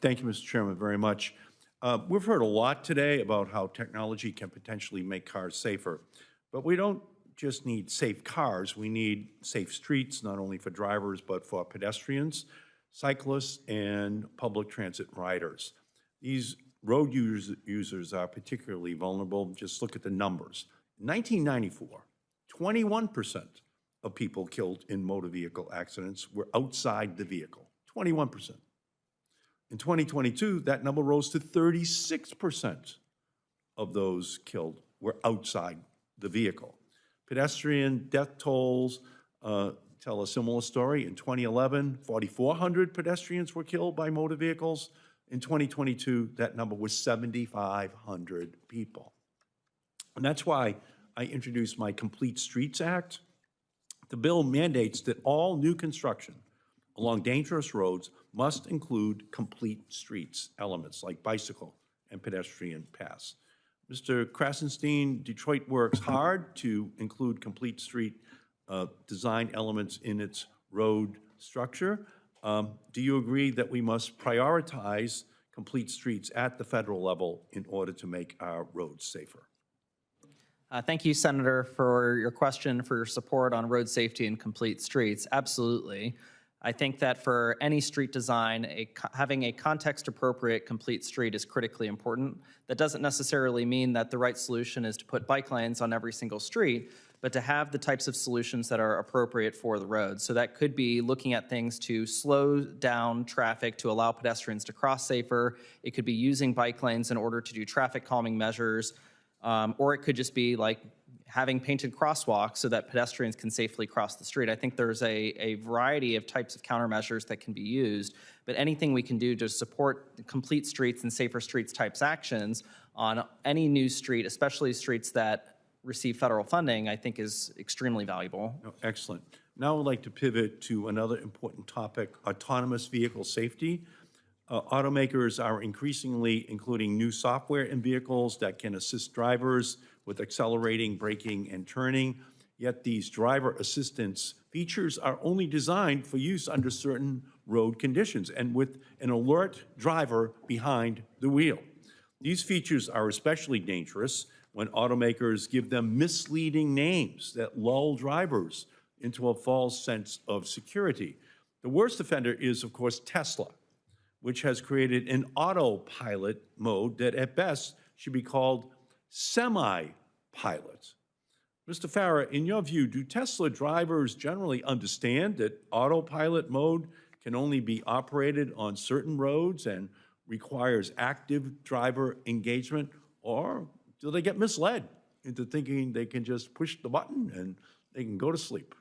Thank you, Mr. Chairman, very much. We've heard a lot today about how technology can potentially make cars safer, but we don't just need safe cars. We need safe streets, not only for drivers, but for pedestrians, cyclists, and public transit riders. These road users are particularly vulnerable. Just look at the numbers. In 1994, 21% of people killed in motor vehicle accidents were outside the vehicle, 21%. In 2022, that number rose to 36% of those killed were outside the vehicle. Pedestrian death tolls tell a similar story. In 2011, 4,400 pedestrians were killed by motor vehicles. In 2022, that number was 7,500 people. And that's why I introduced my Complete Streets Act. The bill mandates that all new construction along dangerous roads must include complete streets elements like bicycle and pedestrian paths. Mr. Krasenstein, Detroit works hard to include complete street design elements in its road structure. Do you agree that we must prioritize complete streets at the federal level in order to make our roads safer? Thank you, Senator, for your question, for your support on road safety and complete streets. Absolutely. I think that for any street design, having a context-appropriate complete street is critically important. That doesn't necessarily mean that the right solution is to put bike lanes on every single street, but to have the types of solutions that are appropriate for the road. So that could be looking at things to slow down traffic to allow pedestrians to cross safer. It could be using bike lanes in order to do traffic calming measures, or it could just be like having painted crosswalks so that pedestrians can safely cross the street. I think there's a variety of types of countermeasures that can be used, but anything we can do to support complete streets and safer streets types actions on any new street, especially streets that receive federal funding, I think is extremely valuable. Oh, excellent. Now I'd like to pivot to another important topic, autonomous vehicle safety. Automakers are increasingly including new software in vehicles that can assist drivers with accelerating, braking, and turning. Yet these driver assistance features are only designed for use under certain road conditions and with an alert driver behind the wheel. These features are especially dangerous when automakers give them misleading names that lull drivers into a false sense of security. The worst offender is, of course, Tesla, which has created an autopilot mode that at best should be called semi-pilot. Mr. Farah, in your view, do Tesla drivers generally understand that autopilot mode can only be operated on certain roads and requires active driver engagement, or do they get misled into thinking they can just push the button and they can go to sleep?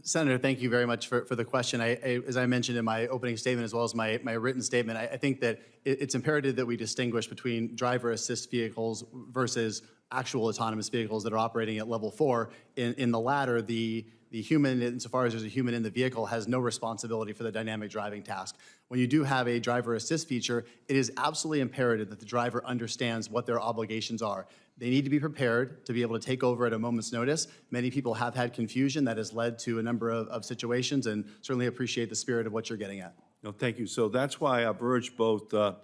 Senator, thank you very much for the question. As I mentioned in my opening statement as well as my written statement, I think that it's imperative that we distinguish between driver assist vehicles versus actual autonomous vehicles that are operating at level 4. In the latter, the human, insofar as there's a human in the vehicle, has no responsibility for the dynamic driving task. When you do have a driver assist feature, it is absolutely imperative that the driver understands what their obligations are. They need to be prepared to be able to take over at a moment's notice. Many people have had confusion that has led to a number of situations, and certainly appreciate the spirit of what you're getting at. No, thank you. So that's why I've urged both the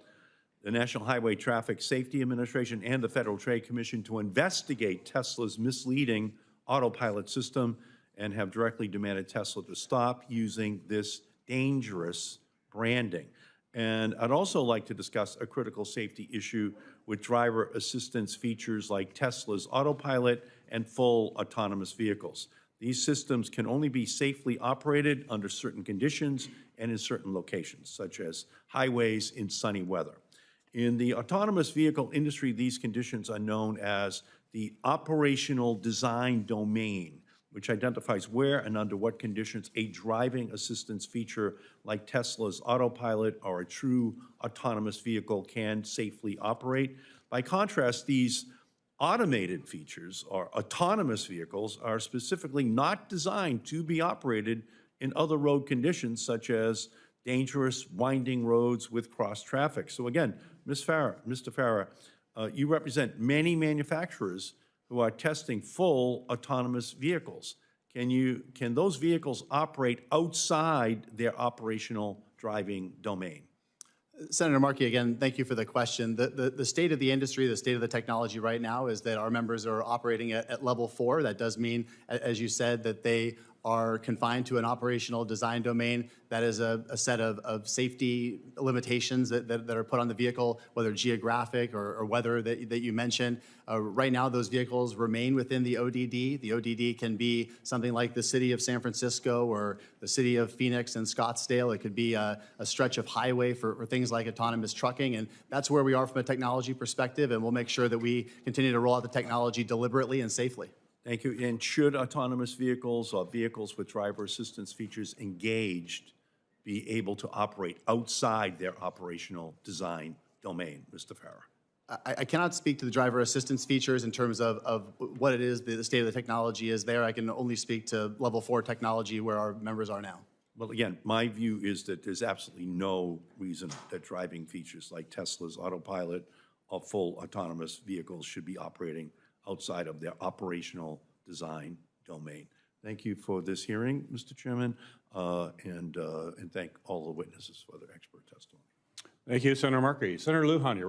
National Highway Traffic Safety Administration and the Federal Trade Commission to investigate Tesla's misleading autopilot system and have directly demanded Tesla to stop using this dangerous branding. And I'd also like to discuss a critical safety issue with driver assistance features like Tesla's Autopilot and full autonomous vehicles. These systems can only be safely operated under certain conditions and in certain locations, such as highways in sunny weather. In the autonomous vehicle industry, these conditions are known as the operational design domain, which identifies where and under what conditions a driving assistance feature like Tesla's Autopilot or a true autonomous vehicle can safely operate. By contrast, these automated features or autonomous vehicles are specifically not designed to be operated in other road conditions such as dangerous winding roads with cross traffic. So again, Mr. Farah, you represent many manufacturers who are testing full autonomous vehicles. Can those vehicles operate outside their operational driving domain? Senator Markey, again, thank you for the question. The state of the industry, the state of the technology right now is that our members are operating at level 4. That does mean, as you said, that they are confined to an operational design domain. That is a set of safety limitations that are put on the vehicle, whether geographic or weather that you mentioned. Right now, those vehicles remain within the ODD. The ODD can be something like the city of San Francisco or the city of Phoenix and Scottsdale. It could be a stretch of highway for things like autonomous trucking. And that's where we are from a technology perspective. And we'll make sure that we continue to roll out the technology deliberately and safely. Thank you. And should autonomous vehicles or vehicles with driver assistance features engaged be able to operate outside their operational design domain, Mr. Farah? I cannot speak to the driver assistance features in terms of what it is, the state of the technology is there. I can only speak to level 4 technology where our members are now. Well, again, my view is that there's absolutely no reason that driving features like Tesla's Autopilot or full autonomous vehicles should be operating outside of their operational design domain. Thank you for this hearing, Mr. Chairman, and thank all the witnesses for their expert testimony. Thank you, Senator Markey. Senator Lujan, you're